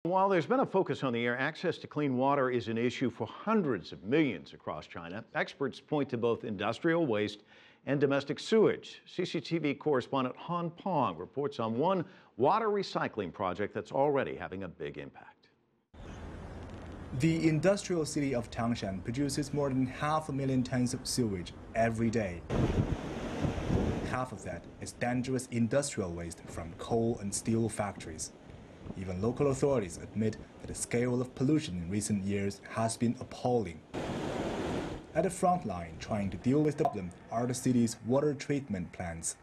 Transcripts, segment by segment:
While there's been a focus on the air, access to clean water is an issue for hundreds of millions across China. Experts point to both industrial waste and domestic sewage. CCTV correspondent Han Peng reports on one water recycling project that's already having a big impact. The industrial city of Tangshan produces more than 500,000 tons of sewage every day. Half of that is dangerous industrial waste from coal and steel factories. Even local authorities admit that the scale of pollution in recent years has been appalling. At the front line, trying to deal with the problem are the city's water treatment plants.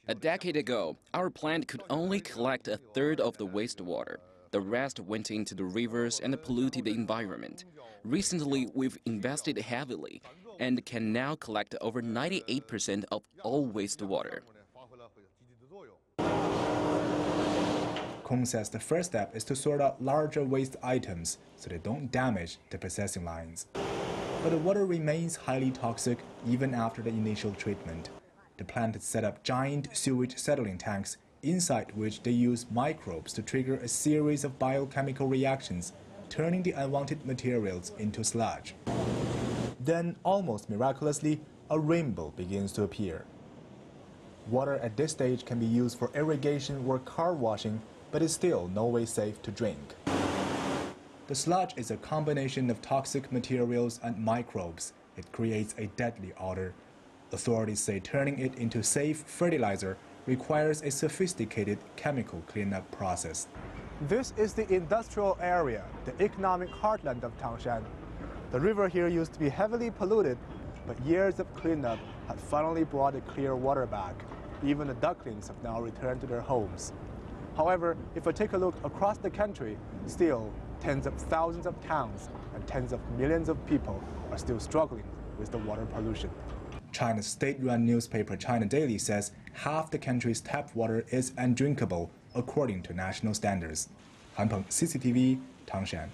A decade ago, our plant could only collect a third of the wastewater. The rest went into the rivers and polluted the environment. Recently, we've invested heavily and can now collect over 98% of all wastewater. Kong says the first step is to sort out larger waste items so they don't damage the processing lines. But the water remains highly toxic even after the initial treatment. The plant has set up giant sewage settling tanks, inside which they use microbes to trigger a series of biochemical reactions, turning the unwanted materials into sludge. Then, almost miraculously, a rainbow begins to appear. Water at this stage can be used for irrigation or car washing, but is still no way safe to drink. The sludge is a combination of toxic materials and microbes. It creates a deadly odor. Authorities say turning it into safe fertilizer requires a sophisticated chemical cleanup process. This is the industrial area, the economic heartland of Tangshan. The river here used to be heavily polluted, but years of cleanup had finally brought a clear water back. Even the ducklings have now returned to their homes. However, if we take a look across the country, still tens of thousands of towns and tens of millions of people are still struggling with the water pollution. China's state-run newspaper China Daily says half the country's tap water is undrinkable according to national standards. Han Peng, CCTV, Tangshan.